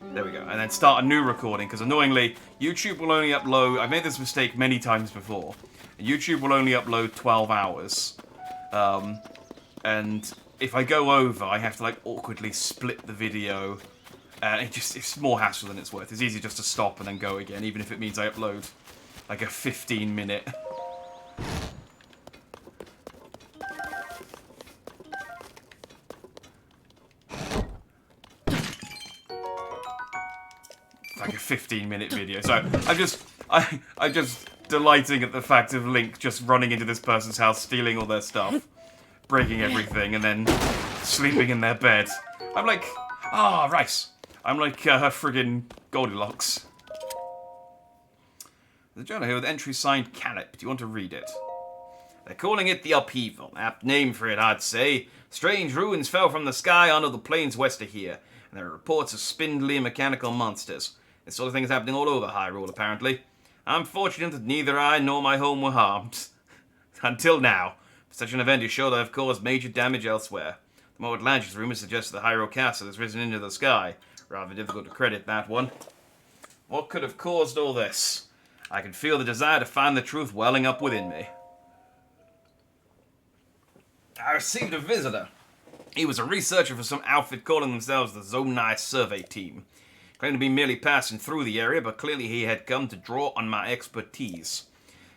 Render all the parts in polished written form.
There we go. And then start a new recording, because annoyingly, YouTube will only upload... I've made this mistake many times before. YouTube will only upload 12 hours. And if I go over, I have to, like, awkwardly split the video. And it's more hassle than it's worth. It's easy just to stop and then go again, even if it means I upload, like, a 15-minute... like a 15-minute video. So I'm just delighting at the fact of Link just running into this person's house, stealing all their stuff, breaking everything, and then sleeping in their bed. I'm like, rice. I'm like friggin' Goldilocks. There's a journal here with entry signed Calip. Do you want to read it? They're calling it the Upheaval. Apt name for it, I'd say. Strange ruins fell from the sky onto the plains west of here, and there are reports of spindly mechanical monsters. This sort of thing is happening all over Hyrule, apparently. I'm fortunate that neither I nor my home were harmed. Until now. Such an event is sure to have caused major damage elsewhere. The more outlandish rumors suggest that the Hyrule Castle has risen into the sky. Rather difficult to credit that one. What could have caused all this? I can feel the desire to find the truth welling up within me. I received a visitor. He was a researcher for some outfit calling themselves the Zonai Survey Team. Claimed to be merely passing through the area, but clearly he had come to draw on my expertise.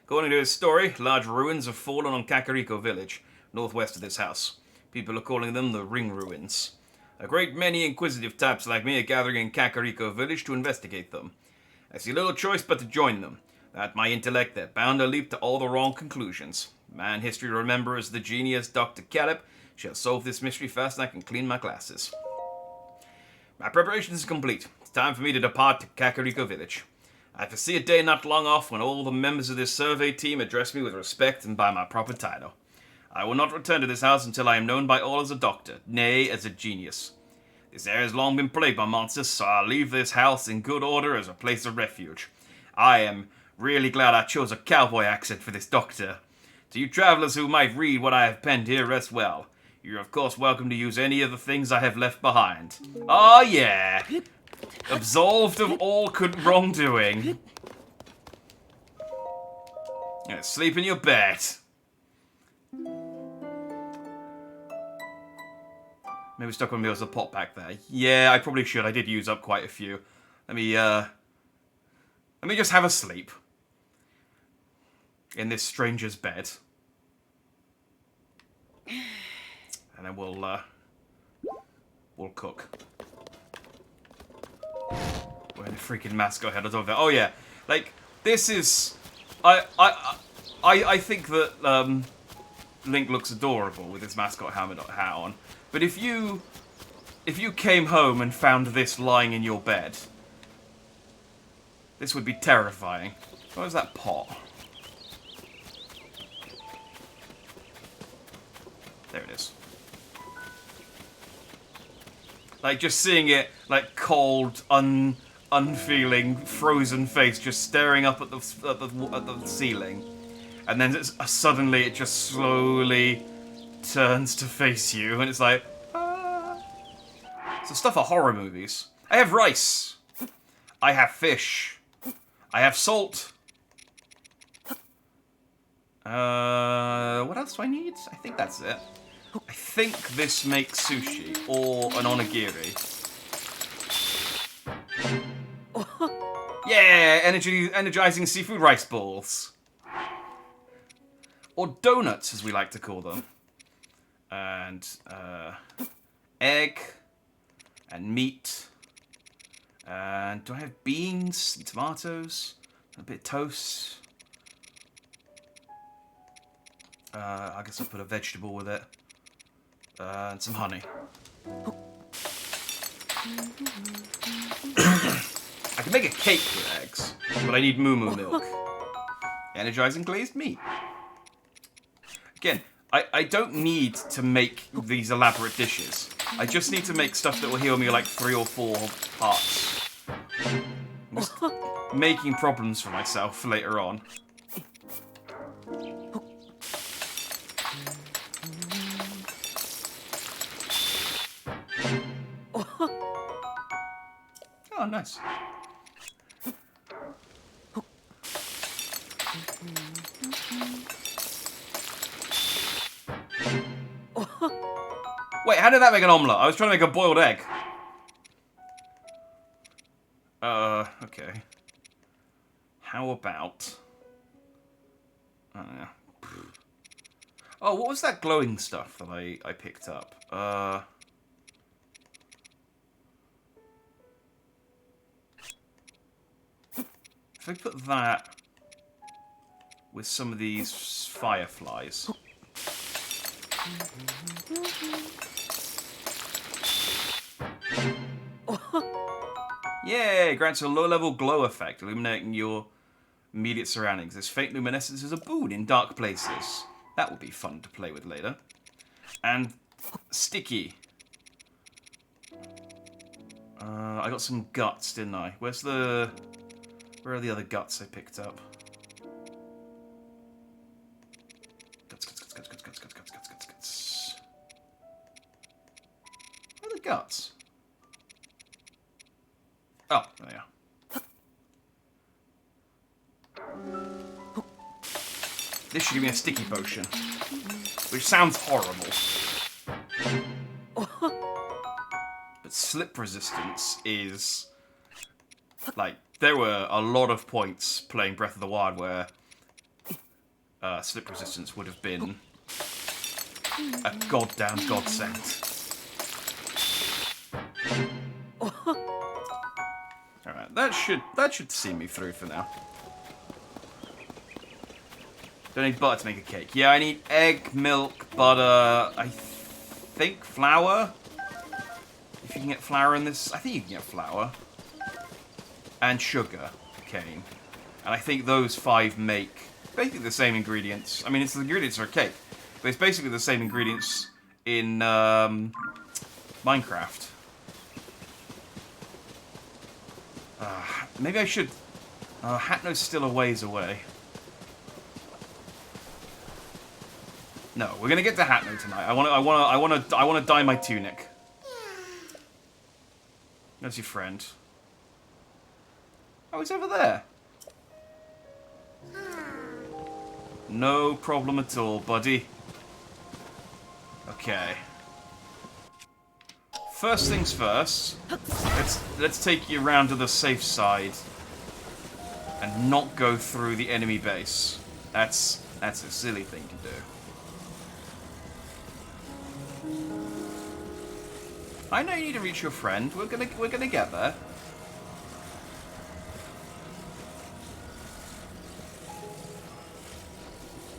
According to his story, large ruins have fallen on Kakariko Village, northwest of this house. People are calling them the Ring Ruins. A great many inquisitive types like me are gathering in Kakariko Village to investigate them. I see little choice but to join them. At my intellect, they're bound to leap to all the wrong conclusions. Man history remembers the genius Dr. Calip shall solve this mystery fast and I can clean my glasses. My preparations are complete. It's time for me to depart to Kakariko Village. I foresee a day not long off when all the members of this survey team address me with respect and by my proper title. I will not return to this house until I am known by all as a doctor, nay, as a genius. This area has long been plagued by monsters, so I'll leave this house in good order as a place of refuge. I am really glad I chose a cowboy accent for this doctor. To you travelers who might read what I have penned here, rest well. You're of course welcome to use any of the things I have left behind. Oh yeah! Absolved of all wrongdoing. Yeah, sleep in your bed. Maybe stuck on me as a pot back there. Yeah, I probably should. I did use up quite a few. Let me just have a sleep. In this stranger's bed. And then we'll cook. Where the freaking mascot head is over there. Oh yeah, like this is, I think that Link looks adorable with his mascot hat on. But if you came home and found this lying in your bed, this would be terrifying. What was that pot? There it is. Like, just seeing it, like, cold, unfeeling, frozen face just staring up at the ceiling. And then suddenly it just slowly turns to face you, and it's like, ah. So stuff are horror movies. I have rice. I have fish. I have salt. What else do I need? I think that's it. I think this makes sushi, or an onigiri. Yeah, energizing seafood rice balls. Or donuts, as we like to call them. And, egg, and meat. And do I have beans, and tomatoes, a bit of toast? I guess I'll put a vegetable with it. And some honey. I can make a cake with eggs, but I need moo milk. Energizing glazed meat. Again, I don't need to make these elaborate dishes. I just need to make stuff that will heal me like 3 or 4 hearts. I'm just making problems for myself for later on. Oh, nice. Wait, how did that make an omelette? I was trying to make a boiled egg. Okay. How about... I don't know. Oh, what was that glowing stuff that I picked up? If I put that with some of these fireflies... Yay! Grants a low-level glow effect, illuminating your immediate surroundings. This faint luminescence is a boon in dark places. That will be fun to play with later. And sticky. I got some guts, didn't I? Where are the other guts I picked up? Guts. Where are the guts? Oh, there they are. This should give me a sticky potion. Which sounds horrible. But slip resistance is... Like, there were a lot of points playing Breath of the Wild where slip resistance would have been a goddamn godsend. Alright, that should see me through for now. Don't need butter to make a cake. Yeah, I need egg, milk, butter, I think flour. If you can get flour in this, I think you can get flour. And sugar, cane. And I think those 5 make basically the same ingredients. I mean, it's the ingredients for a cake, but it's basically the same ingredients in Minecraft. Maybe I should... HATENO's still a ways away. No, we're gonna get to HATENO tonight. I wanna dye my tunic. There's your friend. Oh, he's over there. No problem at all, buddy. Okay. First things first. Let's take you around to the safe side and not go through the enemy base. That's a silly thing to do. I know you need to reach your friend. We're gonna get there.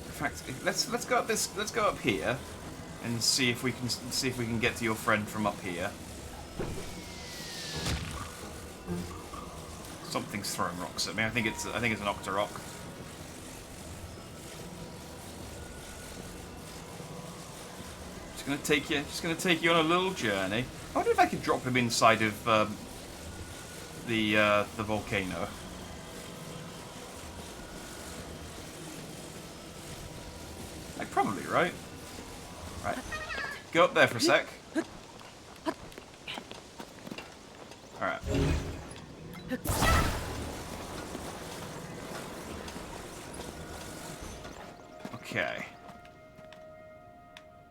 In fact, let's go up this. Let's go up here and see if we can get to your friend from up here. Something's throwing rocks at me. I think it's an Octorok. Just gonna take you on a little journey. I wonder if I could drop him inside of the volcano. Like, probably, right? Right. Go up there for a sec. Alright. Okay.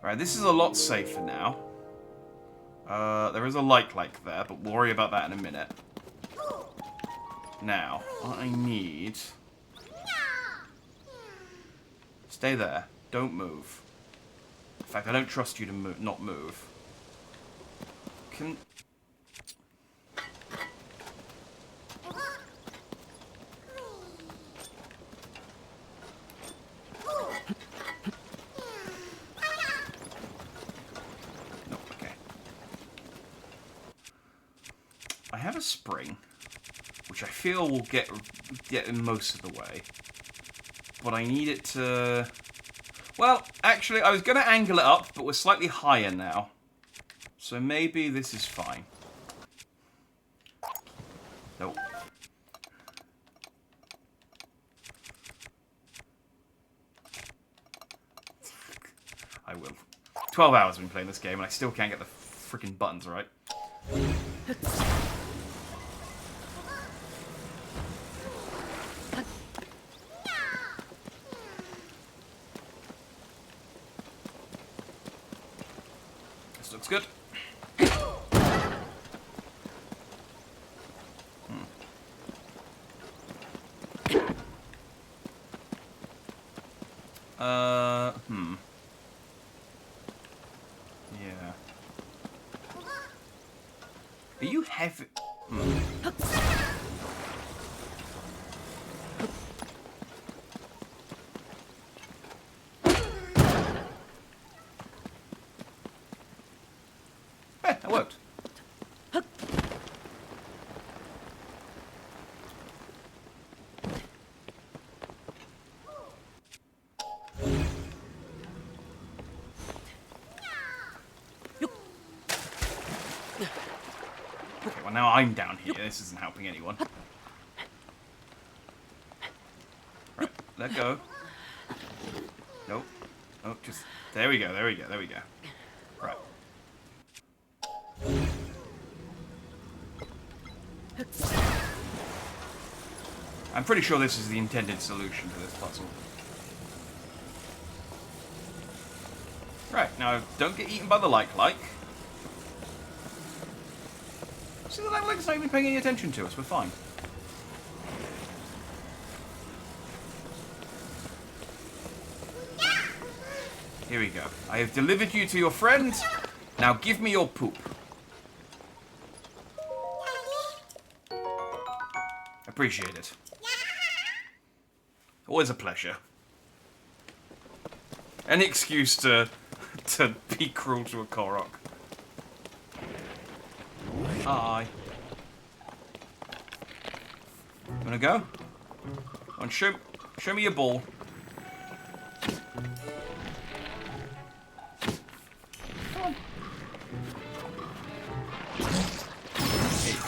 Alright, this is a lot safer now. There is a light there, but we'll worry about that in a minute. Now, what I need... Stay there. Don't move. In fact, I don't trust you to not move. Can... No, okay. I have a spring, which I feel will get in most of the way. But I need it to... Well, actually, I was going to angle it up, but we're slightly higher now. So maybe this is fine. Nope. I will. 12 hours I've been playing this game, and I still can't get the freaking buttons right. looks good. Yeah. Are you heavy? That worked. Okay, well now I'm down here. This isn't helping anyone. Right, let go. Nope. Oh, just... There we go, there we go, there we go. Right. I'm pretty sure this is the intended solution to this puzzle. Right, now don't get eaten by the like. See, the like-'s not even paying any attention to us, we're fine. Here we go. I have delivered you to your friend. Now give me your poop. Appreciate it. Always a pleasure. Any excuse to be cruel to a Korok. Hi. Wanna go? Show me your ball. Come on. Here you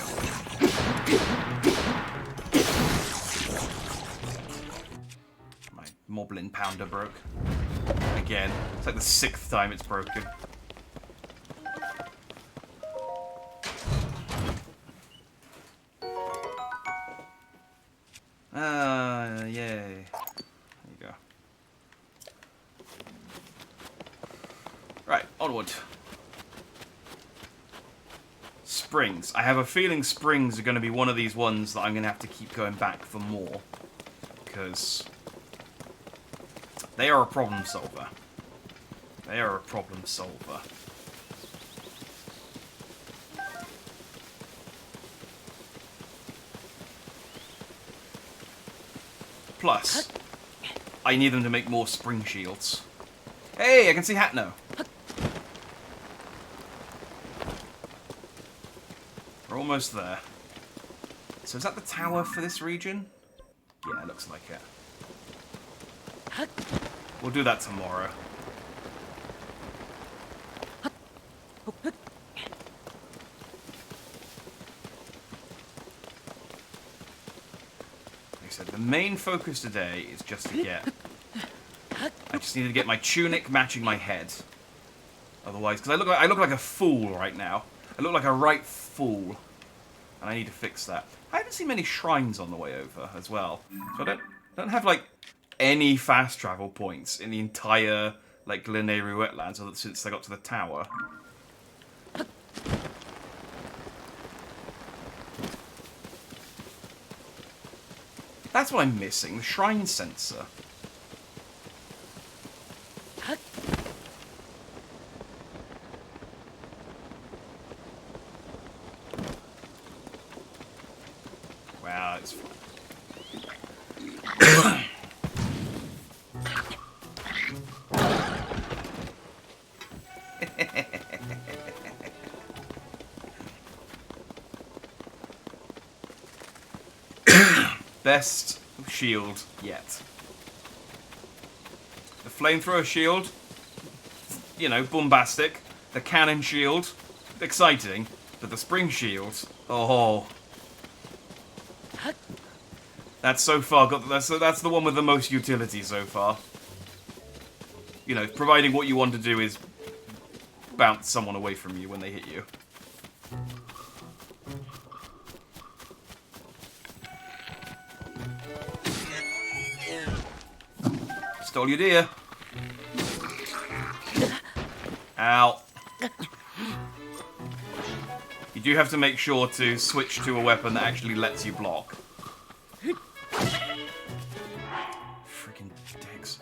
go. My Moblin Pounder broke. Again. It's like the 6th time it's broken. Yay. There you go. Right, onward. Springs. I have a feeling springs are going to be one of these ones that I'm going to have to keep going back for more. Because they are a problem solver. They are a problem solver. Plus, I need them to make more spring shields. Hey, I can see HATENO. We're almost there. So is that the tower for this region? Yeah, it looks like it. We'll do that tomorrow. So the main focus today is just to get... I just need to get my tunic matching my head. Otherwise, because I look like a fool right now. I look like a right fool. And I need to fix that. I haven't seen many shrines on the way over as well. So I don't have, like, any fast travel points in the entire, like, Gleneru wetlands since I got to the tower. That's what I'm missing, the shrine sensor. Wow, it's fun. Best shield yet. The flamethrower shield, you know, bombastic. The cannon shield, exciting. But the spring shield, oh. That's so far that's the one with the most utility so far. You know, providing what you want to do is bounce someone away from you when they hit you. Stole your deer. Ow. do have to make sure to switch to a weapon that actually lets you block. Freaking dicks.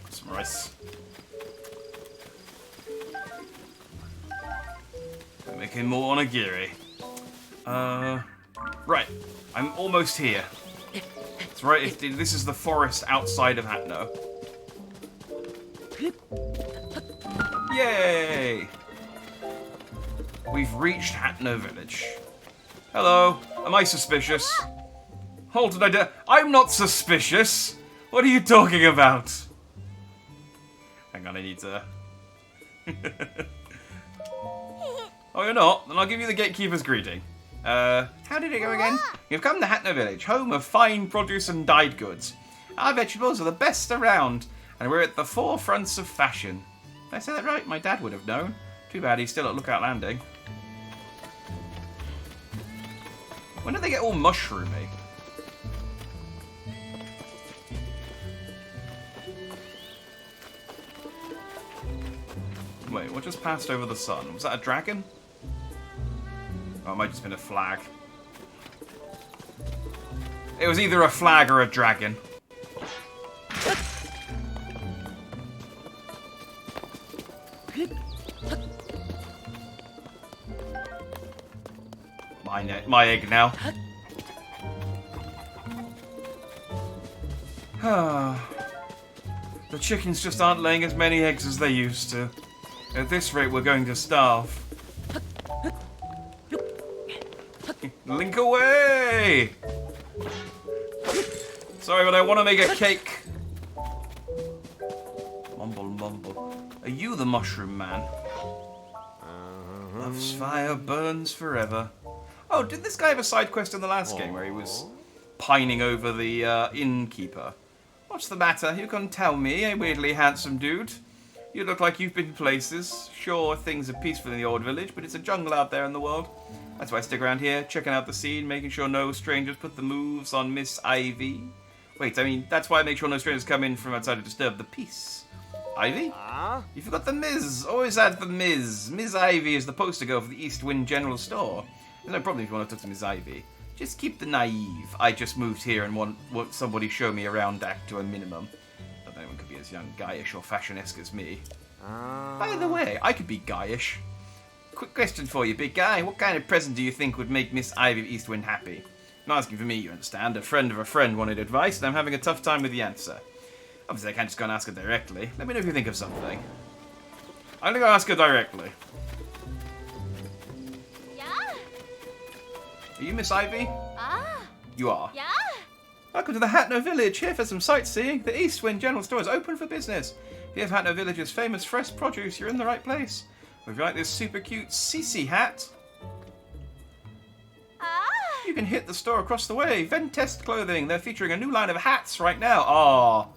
Some rice. We're making more onigiri. Right. I'm almost here. It's right. This is the forest outside of HATENO. Yay! We've reached HATENO village. Hello. Am I suspicious? Hold it, I'm not suspicious. What are you talking about? Hang on, I need to... Oh, you're not? Then I'll give you the gatekeeper's greeting. How did it go again? You've come to HATENO village, home of fine produce and dyed goods. Our vegetables are the best around, and we're at the forefronts of fashion. Did I say that right? My dad would have known. Too bad he's still at Lookout Landing. When did they get all mushroomy? Wait, what just passed over the sun? Was that a dragon? Oh, it might have just been a flag. It was either a flag or a dragon. My egg now. The chickens just aren't laying as many eggs as they used to. At this rate, we're going to starve. Link away! Sorry, but I want to make a cake. Mumble, mumble. Are you the mushroom man? Love's fire burns forever. Oh, did this guy have a side quest in the last game where he was pining over the innkeeper? What's the matter? You can tell me, a weirdly handsome dude. You look like you've been places. Sure, things are peaceful in the old village, but it's a jungle out there in the world. That's why I stick around here, checking out the scene, making sure no strangers put the moves on Miss Ivy. Wait, I mean, that's why I make sure no strangers come in from outside to disturb the peace. Ivy? You forgot the Ms. Always add the Ms. Ms. Ivy is the poster girl for the East Wind General Store. There's no problem if you want to talk to Ms. Ivy. Just keep the naive. I just moved here and want somebody show me around act to a minimum. Not that anyone could be as young, guyish, or fashion-esque as me. By the way, I could be guyish. Quick question for you, big guy. What kind of present do you think would make Miss Ivy of Eastwind happy? Not asking for me, you understand. A friend of a friend wanted advice, and I'm having a tough time with the answer. Obviously, I can't just go and ask her directly. Let me know if you think of something. I'm gonna go ask her directly. Yeah. Are you Miss Ivy? You are? Yeah. Welcome to the HATENO village. Here for some sightseeing. The Eastwind General Store is open for business. If you have HATENO village's famous fresh produce, you're in the right place. If you like this super cute CC hat, you can hit the store across the way. Ventest Clothing. They're featuring a new line of hats right now.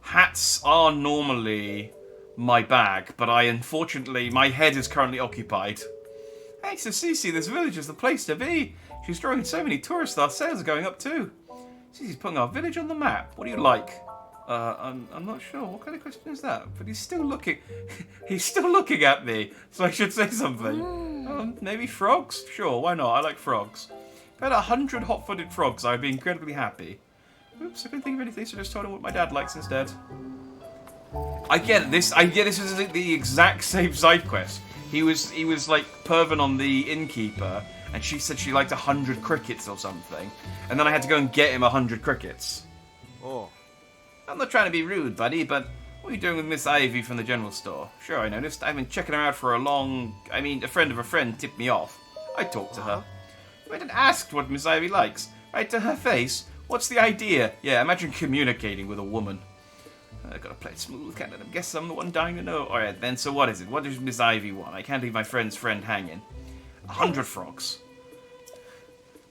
Hats are normally my bag, but unfortunately, my head is currently occupied. Thanks to CC, this village is the place to be. She's drawing so many tourists, our sales are going up too. CC's putting our village on the map. What do you like? I'm not sure. What kind of question is that? But he's still looking. He's still looking at me, so I should say something. Maybe frogs? Sure, why not? I like frogs. If I had 100 hot-footed frogs, I'd be incredibly happy. Oops, I couldn't think of anything, so I just told him what my dad likes instead. I get this. This is the exact same side quest. He was like perving on the innkeeper, and she said she liked 100 crickets or something, and then I had to go and get him 100 crickets. Oh. I'm not trying to be rude, buddy, but what are you doing with Miss Ivy from the general store? Sure, I noticed. I've been checking her out for a friend of a friend tipped me off. I talked to her. I went and asked what Miss Ivy likes. Right to her face. What's the idea? Yeah, imagine communicating with a woman. I gotta play it smooth, can't let him guess I'm the one dying to know. Alright then, so what is it? What does Miss Ivy want? I can't leave my friend's friend hanging. 100 frogs.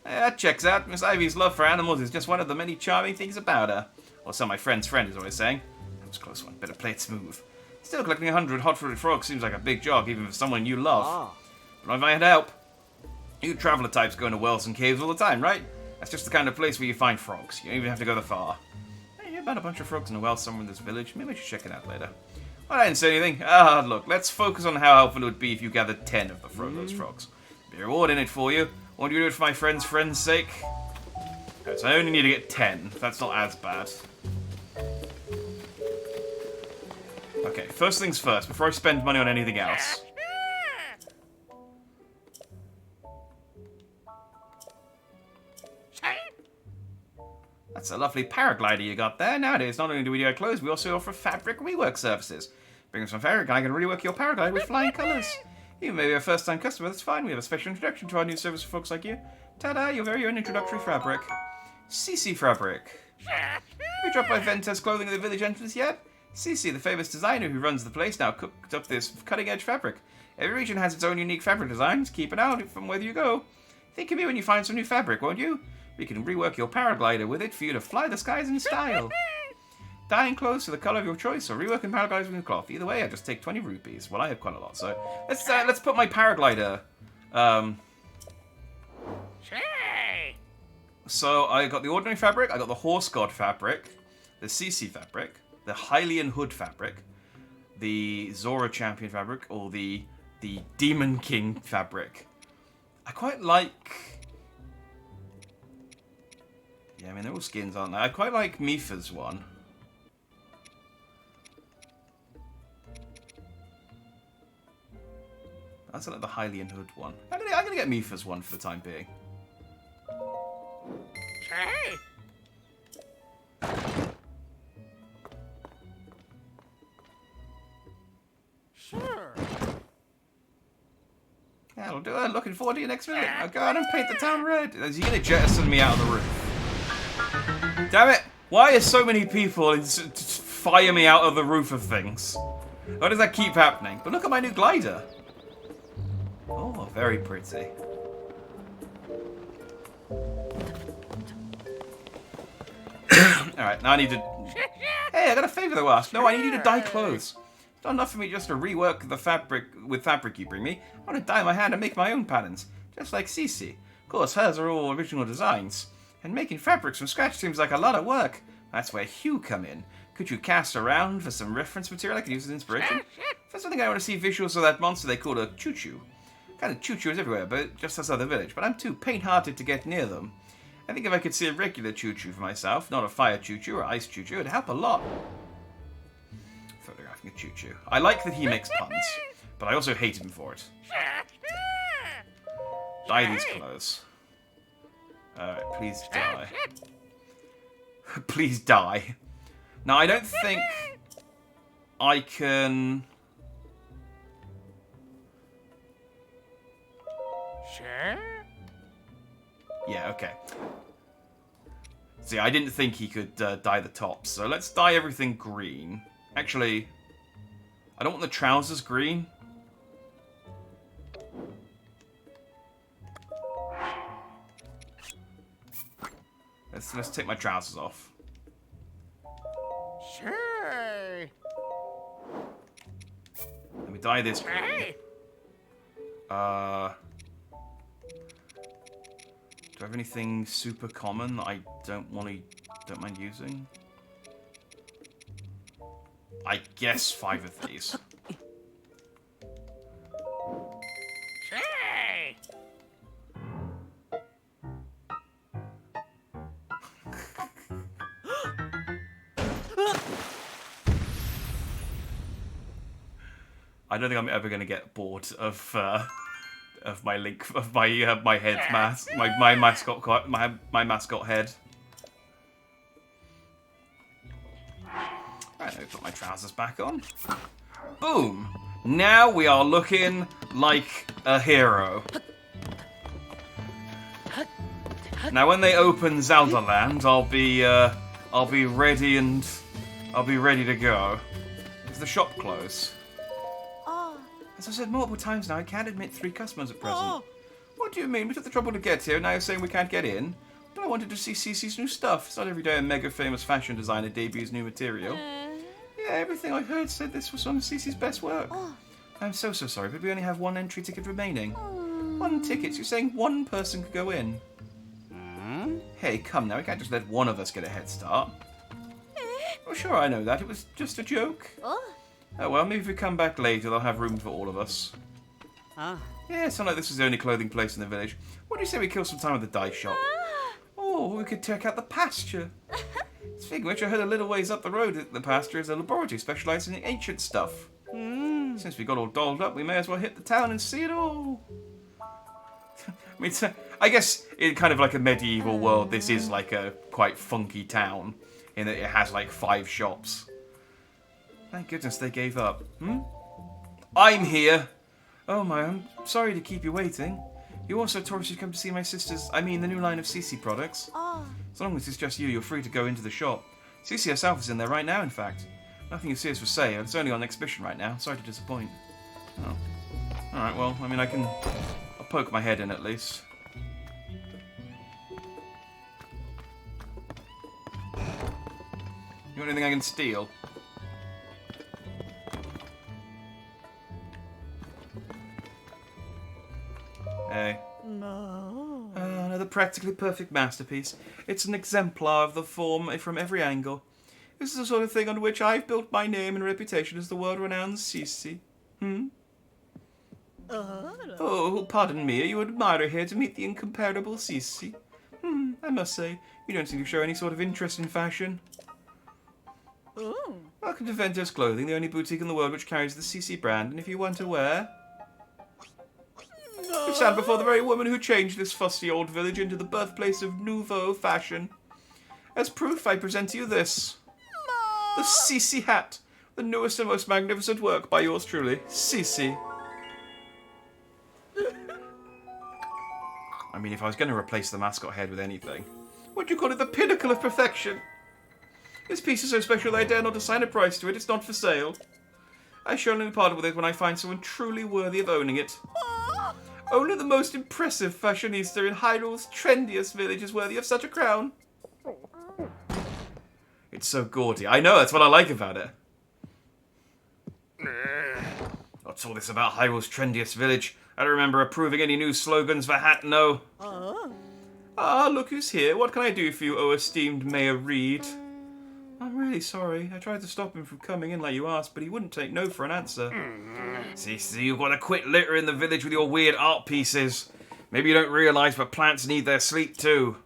That checks out. Miss Ivy's love for animals is just one of the many charming things about her. Or so my friend's friend is always saying. That was a close one. Better play it smooth. Still, collecting 100 hot-footed frogs seems like a big job, even for someone you love. But if I had help, you traveler types go into wells and caves all the time, right? That's just the kind of place where you find frogs. You don't even have to go that far. I hear about a bunch of frogs in a well somewhere in this village. Maybe I should check it out later. Well, I didn't say anything. Look, let's focus on how helpful it would be if you gathered 10 of those frogs. Be a reward in it for you. Want you to do it for my friend's sake? Okay, so I only need to get 10. That's not as bad. Okay, first things first, before I spend money on anything else. That's a lovely paraglider you got there. Nowadays, not only do we do our clothes, we also offer fabric rework services. Bring us some fabric and I can rework your paraglider with flying colours. You may be a first-time customer, that's fine. We have a special introduction to our new service for folks like you. Ta-da, your very own introductory fabric. CC Fabric. Have you dropped by Venter's clothing at the village entrance yet? CC, the famous designer who runs the place, now cooked up this cutting-edge fabric. Every region has its own unique fabric designs. Keep an eye out from where you go. Think of me when you find some new fabric, won't you? We can rework your paraglider with it for you to fly the skies in style. Dyeing clothes to the colour of your choice, or reworking paragliders with cloth. Either way, I just take 20 rupees. Well, I have quite a lot, so let's put my paraglider. So I got the ordinary fabric, I got the horse god fabric, the CC fabric, the Hylian hood fabric, the Zora champion fabric, or the Demon King fabric. I quite like. Yeah, I mean they're all skins, aren't they? I quite like Mifa's one. That's like the Hylian hood one. I'm gonna get Mifa's one for the time being. Sure. That'll do it. Looking forward to your next visit. I'll go out and paint the town red. Is he gonna jettison me out of the roof? Damn it! Why are so many people fire me out of the roof of things? Why does that keep happening? But look at my new glider. Oh, very pretty. Alright, now I need to... Hey, I got a favour to ask. No, I need you to dye clothes. It's not enough for me just to rework the fabric with fabric you bring me. I want to dye my hand and make my own patterns. Just like CC. Of course, hers are all original designs. And making fabrics from scratch seems like a lot of work. That's where Hugh come in. Could you cast around for some reference material I could use as inspiration? For something I want to see visuals of that monster they call a CHUCHU. Kind of CHUCHU is everywhere, but just outside the village. But I'm too paint-hearted to get near them. I think if I could see a regular CHUCHU for myself, not a fire CHUCHU or ice CHUCHU, it'd help a lot. Photographing a CHUCHU. I like that he makes puns, but I also hate him for it. Dye these clothes. Alright, please die. Please die. Now, I don't think I can... Sure. Yeah, okay. See, I didn't think he could dye the tops, so let's dye everything green. Actually, I don't want the trousers green. Let's take my trousers off. Sure. Let me dye this green. Do I have anything super common that I don't mind using? I guess 5 of these. Hey. I don't think I'm ever going to get bored of my my head mask, my mascot, my mascot head. Right, let me put my trousers back on. Boom! Now we are looking like a hero. Now, when they open Zelda Land, I'll be ready to go. Is the shop closed? As I've said multiple times now, I can't admit 3 customers at present. What do you mean? We took the trouble to get here, and now you're saying we can't get in? But I wanted to see CeCe'S new stuff. It's not every day a mega famous fashion designer debuts new material. Yeah, everything I heard said this was some of CeCe's best work. I'm so sorry, but we only have one entry ticket remaining. 1 ticket? You're saying one person could go in? Hey, come now, we can't just let one of us get a head start. Oh, sure, I know that. It was just a joke. Oh, well, maybe if we come back later, they'll have room for all of us. Yeah, it's not like this is the only clothing place in the village. What do you say we kill some time at the dye shop? Oh, we could check out the pasture. Speaking of which, I heard a little ways up the road at the pasture is a laboratory specialising in ancient stuff. Since we got all dolled up, we may as well hit the town and see it all. I mean, I guess in kind of like a medieval world, this is like a quite funky town, in that it has like 5 shops. Thank goodness they gave up. I'm here! Oh my, I'm sorry to keep you waiting. You also told us you'd come to see my sister's, the new line of CeCe products. As long as it's just you, you're free to go into the shop. CeCe herself is in there right now, in fact. Nothing you see is for sale. It's only on exhibition right now. Sorry to disappoint. Oh. Alright, well, I'll poke my head in at least. You want anything I can steal? Hey. No. Another practically perfect masterpiece. It's an exemplar of the form from every angle. This is the sort of thing on which I've built my name and reputation as the world-renowned CeCe. Oh, pardon me, are you an admirer here to meet the incomparable CeCe? I must say, you don't seem to show any sort of interest in fashion. Welcome to Vento's Clothing, the only boutique in the world which carries the CeCe brand, and if you want to wear... You stand before the very woman who changed this fussy old village into the birthplace of nouveau fashion. As proof, I present to you this. The CeCe hat, the newest and most magnificent work by yours truly, CeCe. If I was going to replace the mascot head with anything, what do you call it? The pinnacle of perfection. This piece is so special that I dare not assign a price to it. It's not for sale. I shall only part with it when I find someone truly worthy of owning it. Only the most impressive fashionista in Hyrule's trendiest village is worthy of such a crown. It's so gaudy. I know, that's what I like about it. What's all this about Hyrule's trendiest village? I don't remember approving any new slogans for HATENO. Look who's here. What can I do for you, oh esteemed Mayor Reed? I'm really sorry. I tried to stop him from coming in like you asked, but he wouldn't take no for an answer. CeCe, you've got to quit littering the village with your weird art pieces. Maybe you don't realise, but plants need their sleep too.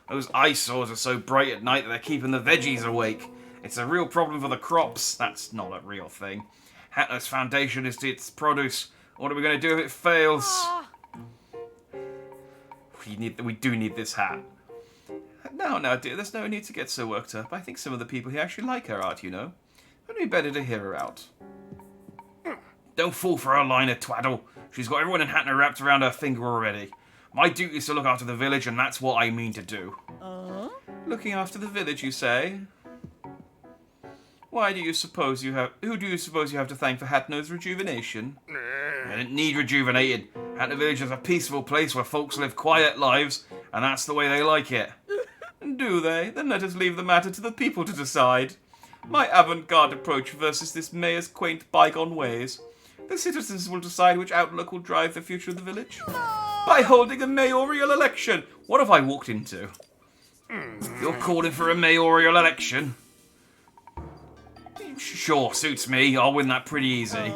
Those eyesores are so bright at night that they're keeping the veggies awake. It's a real problem for the crops. That's not a real thing. HATENO's foundation is its produce. What are we going to do if it fails? We do need this hat. No, dear, there's no need to get so worked up. I think some of the people here actually like her art, you know. It'd be better to hear her out. Don't fall for her line of twaddle. She's got everyone in HATENO wrapped around her finger already. My duty is to look after the village, and that's what I mean to do. Looking after the village, you say? Who do you suppose you have to thank for HATENO's rejuvenation? I didn't need rejuvenated. HATENO Village is a peaceful place where folks live quiet lives, and that's the way they like it. Do they? Then let us leave the matter to the people to decide. My avant-garde approach versus this mayor's quaint bygone ways. The citizens will decide which outlook will drive the future of the village. By holding a mayoral election. What have I walked into? You're calling for a mayoral election? Sure, suits me. I'll win that pretty easy.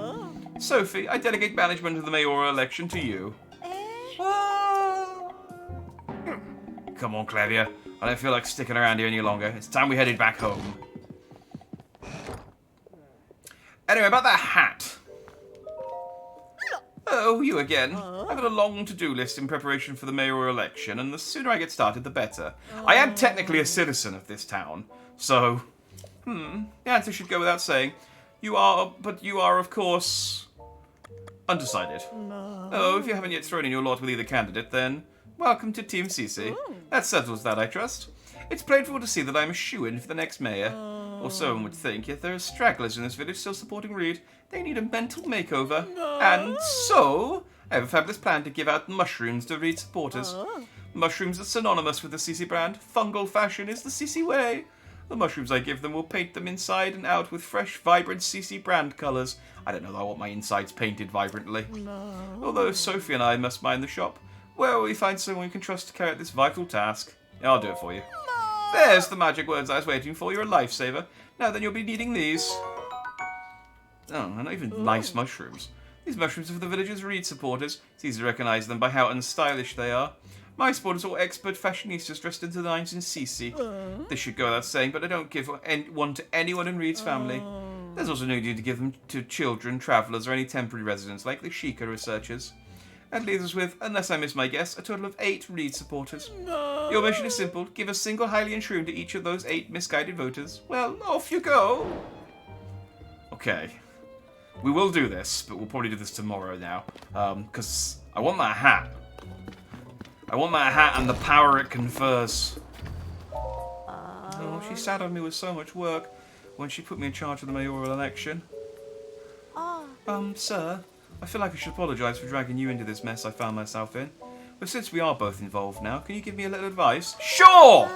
Sophie, I delegate management of the mayoral election to you. Come on, Clavia. I don't feel like sticking around here any longer. It's time we headed back home. Anyway, about that hat. Oh, you again. I've got a long to-do list in preparation for the mayoral election, and the sooner I get started, the better. I am technically a citizen of this town, so... the answer should go without saying. You are, of course... undecided. Oh, if you haven't yet thrown in your lot with either candidate, then... welcome to Team CeCe. That settles that, I trust. It's painful to see that I'm a shoo-in for the next mayor. Or so one would think, yet there are stragglers in this village still supporting Reed. They need a mental makeover. And so, I have a fabulous plan to give out mushrooms to Reed supporters. Mushrooms are synonymous with the CC brand. Fungal fashion is the CC way. The mushrooms I give them will paint them inside and out with fresh, vibrant CC brand colours. I don't know that I want my insides painted vibrantly. No. Although Sophie and I must mind the shop, where will we find someone we can trust to carry out this vital task? I'll do it for you. No. There's the magic words I was waiting for. You're a lifesaver. Now then, you'll be needing these. Oh, they're not even nice mushrooms. These mushrooms are for the villagers' Reed supporters. It's easy to recognise them by how unstylish they are. My supporters are all expert fashionistas dressed into the nines in CC. This should go without saying, but I don't give one to anyone in Reed's family. There's also no need to give them to children, travellers, or any temporary residents like the Sheikah researchers. That leaves us with, unless I miss my guess, a total of 8 Reed supporters. No. Your mission is simple. Give a single Hylian shroom to each of those 8 misguided voters. Well, off you go. Okay. We will do this, but we'll probably do this tomorrow now. Because I want that hat. I want that hat and the power it confers. Oh, she sat on me with so much work when she put me in charge of the mayoral election. Sir, I feel like I should apologise for dragging you into this mess I found myself in. But since we are both involved now, can you give me a little advice? Sure!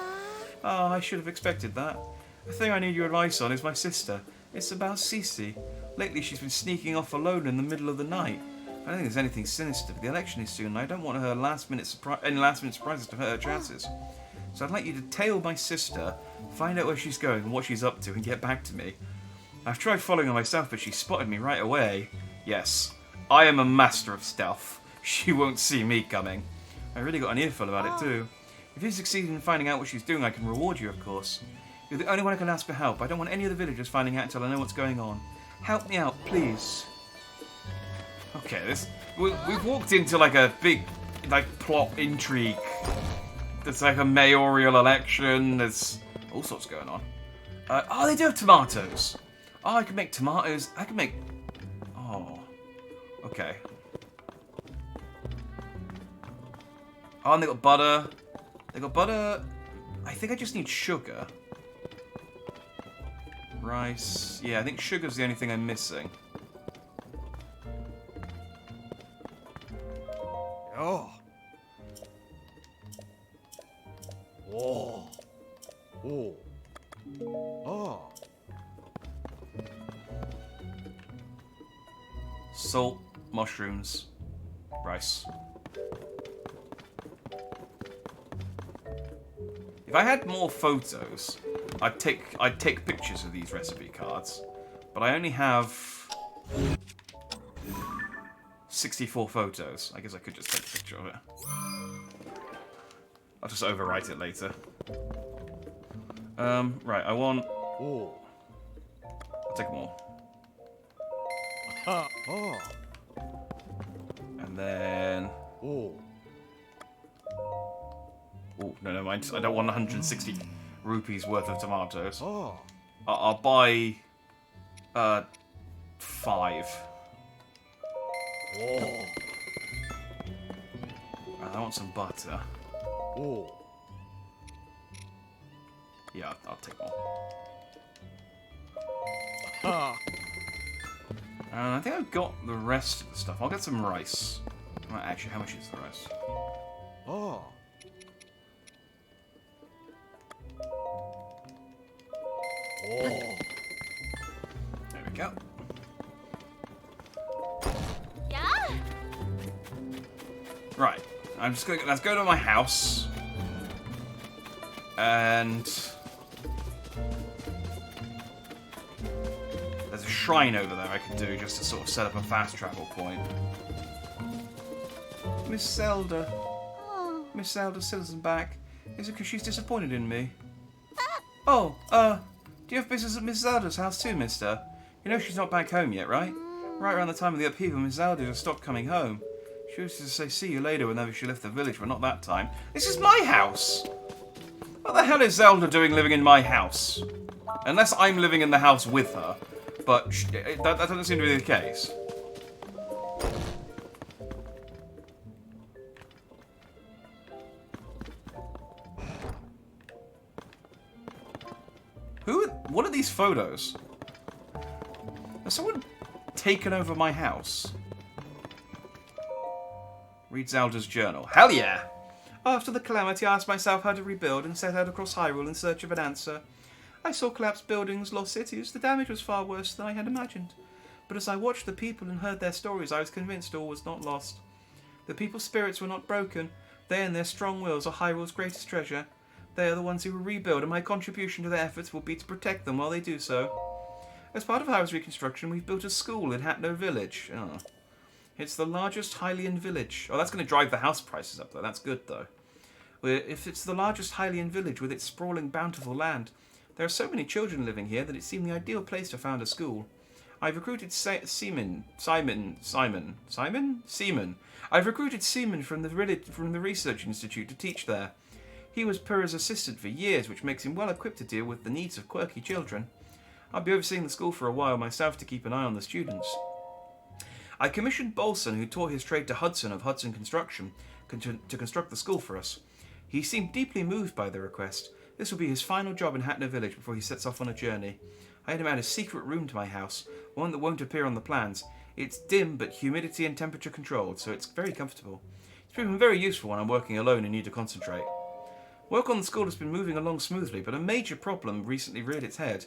Oh, I should have expected that. The thing I need your advice on is my sister. It's about Cece. Lately she's been sneaking off alone in the middle of the night. I don't think there's anything sinister, but the election is soon and I don't want her last-minute surprises to hurt her chances. So I'd like you to tail my sister, find out where she's going and what she's up to, and get back to me. I've tried following her myself, but she spotted me right away. Yes, I am a master of stealth. She won't see me coming. I really got an earful about it too. If you succeed in finding out what she's doing, I can reward you, of course. You're the only one I can ask for help. I don't want any of the villagers finding out until I know what's going on. Help me out, please. Okay, we've walked into like a big, plot intrigue. There's like a mayoral election. There's all sorts going on. Oh, they do have tomatoes. Oh, I can make tomatoes. I can make. Oh, okay. Oh, and they got butter. They got butter. I think I just need sugar. Rice. Yeah, I think sugar's the only thing I'm missing. Oh. Oh. Oh. Oh. Salt, mushrooms, rice. If I had more photos, I'd take pictures of these recipe cards, but I only have 64 photos. I guess I could just take a picture of it. I'll just overwrite it later. Right, I want... Oh. I'll take them all. Oh. And then... Oh. Oh, no, never mind. I don't want 160 rupees worth of tomatoes. Oh. I'll buy... 5. Oh. I want some butter. Oh. Yeah, I'll take one. And I think I've got the rest of the stuff. I'll get some rice. Well, actually, how much is the rice? Oh. Oh. There we go. Yeah. Right. I'm just gonna let's go to my house. And there's a shrine over there I could do just to sort of set up a fast travel point. Miss Zelda. Oh. Miss Zelda still isn't back. Is it because she's disappointed in me? Oh, do you have business at Miss Zelda's house too, mister? You know she's not back home yet, right? Right around the time of the upheaval, Miss Zelda just stopped coming home. She used to say see you later whenever she left the village, but not that time. This is my house! What the hell is Zelda doing living in my house? Unless I'm living in the house with her. But that doesn't seem to be the case. What are these photos? Has someone taken over my house? Read Zelda's journal. Hell yeah! After the calamity, I asked myself how to rebuild and set out across Hyrule in search of an answer. I saw collapsed buildings, lost cities. The damage was far worse than I had imagined. But as I watched the people and heard their stories, I was convinced all was not lost. The people's spirits were not broken. They and their strong wills are Hyrule's greatest treasure. They are the ones who will rebuild, and my contribution to their efforts will be to protect them while they do so. As part of Hyrule's reconstruction, we've built a school in HATENO Village. Oh. It's the largest Hylian village. Oh, that's going to drive the house prices up, though. That's good, though. If it's the largest Hylian village with its sprawling, bountiful land, there are so many children living here that it seemed the ideal place to found a school. I've recruited Seaman. I've recruited Seaman from the Research Institute to teach there. He was Purah's assistant for years, which makes him well equipped to deal with the needs of quirky children. I'll be overseeing the school for a while myself to keep an eye on the students. I commissioned Bolson, who taught his trade to Hudson of Hudson Construction, to construct the school for us. He seemed deeply moved by the request. This will be his final job in HATENO Village before he sets off on a journey. I had him add a secret room to my house, one that won't appear on the plans. It's dim, but humidity and temperature controlled, so it's very comfortable. It's proven very useful when I'm working alone and need to concentrate. Work on the school has been moving along smoothly, but a major problem recently reared its head.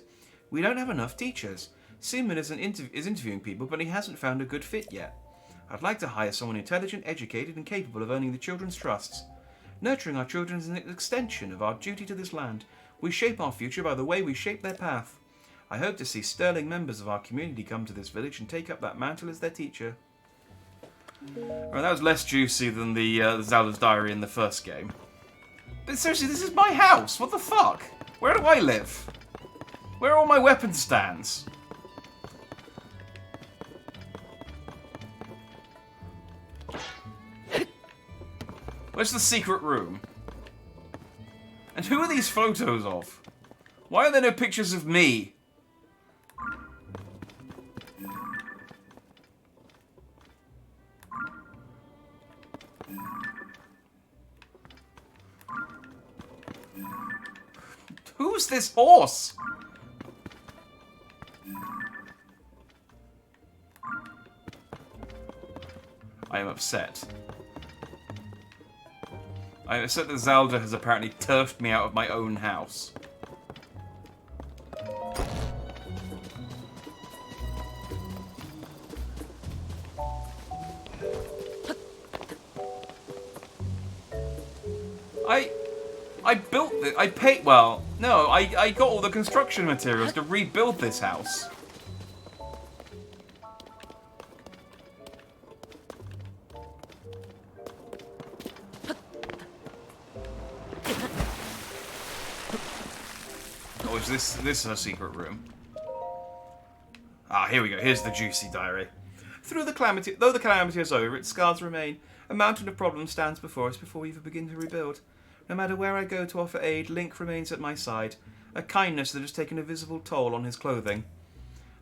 We don't have enough teachers. Seaman is interviewing people, but he hasn't found a good fit yet. I'd like to hire someone intelligent, educated, and capable of earning the children's trusts. Nurturing our children is an extension of our duty to this land. We shape our future by the way we shape their path. I hope to see sterling members of our community come to this village and take up that mantle as their teacher. Alright, that was less juicy than the Zelda's Diary in the first game. But seriously, this is my house! What the fuck? Where do I live? Where are all my weapon stands? Where's the secret room? And who are these photos of? Why are there no pictures of me? Who's this horse? I am upset. I am upset that Zelda has apparently turfed me out of my own house. I built it. I paid. Well, no, I got all the construction materials to rebuild this house. Oh, is this a secret room? Ah, here we go. Here's the juicy diary. Though the calamity is over, its scars remain. A mountain of problems stands before us before we even begin to rebuild. No matter where I go to offer aid, Link remains at my side. A kindness that has taken a visible toll on his clothing.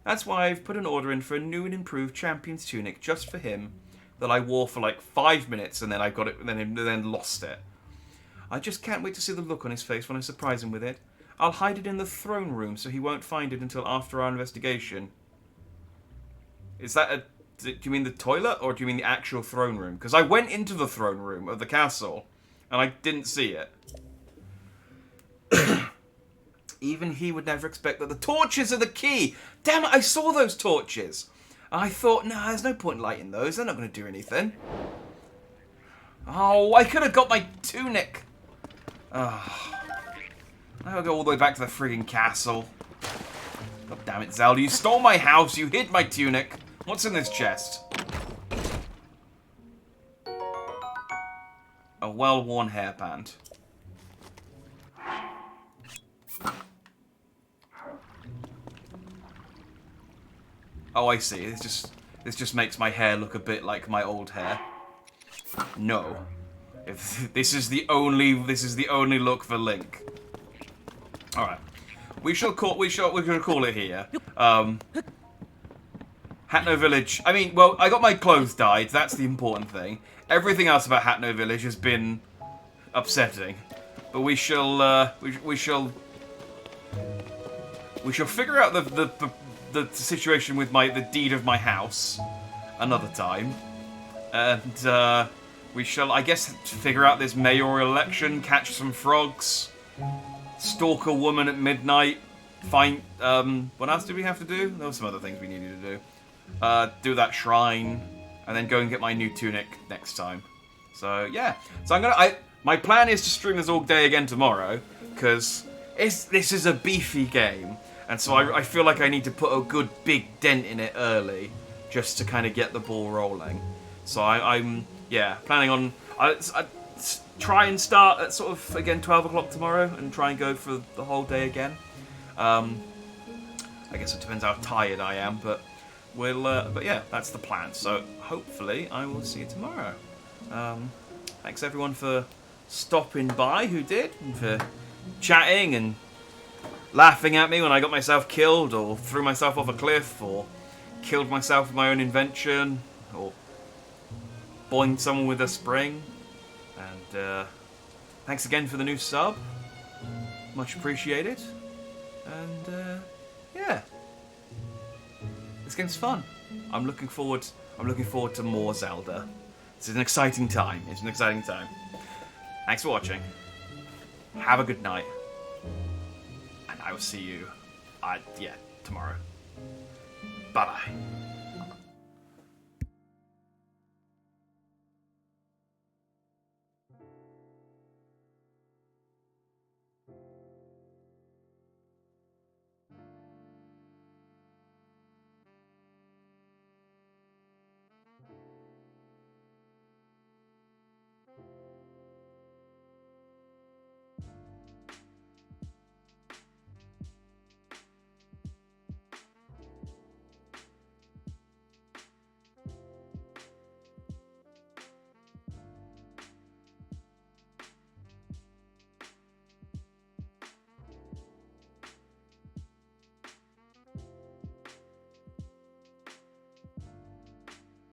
That's why I've put an order in for a new and improved champion's tunic just for him, that I wore for like 5 minutes and then I got it and then lost it. I just can't wait to see the look on his face when I surprise him with it. I'll hide it in the throne room so he won't find it until after our investigation. Is that a... Do you mean the toilet, or do you mean the actual throne room? Because I went into the throne room of the castle, and I didn't see it. Even he would never expect that the torches are the key! Damn it, I saw those torches! I thought, nah, there's no point in lighting those, they're not going to do anything. Oh, I could have got my tunic! Oh. I'll go all the way back to the frigging castle. God damn it, Zelda, you stole my house, you hid my tunic! What's in this chest? A well-worn hairband. Oh, I see. This just makes my hair look a bit like my old hair. No. If this is the only look for Link. All right. We're gonna call it here. HATENO Village. I mean, well, I got my clothes dyed. That's the important thing. Everything else about HATENO Village has been upsetting, but we shall figure out the situation with the deed of my house another time, and we shall, I guess, figure out this mayoral election, catch some frogs, stalk a woman at midnight, find, what else did we have to do? There were some other things we needed to do. Do that shrine, and then go and get my new tunic next time. So, yeah. So my plan is to stream this all day again tomorrow, because this is a beefy game, and so I feel like I need to put a good big dent in it early, just to kind of get the ball rolling. So I'm planning on... I try and start at sort of, again, 12 o'clock tomorrow, and try and go for the whole day again. I guess it depends how tired I am, but but yeah, that's the plan. So hopefully I will see you tomorrow. Thanks everyone for stopping by who did, and for chatting and laughing at me when I got myself killed, or threw myself off a cliff, or killed myself with my own invention, or boinged someone with a spring. And thanks again for the new sub. Much appreciated. And yeah, this game's fun. I'm looking forward to more Zelda. It's an exciting time. It's an exciting time. Thanks for watching. Have a good night. And I will see you tomorrow. Bye bye.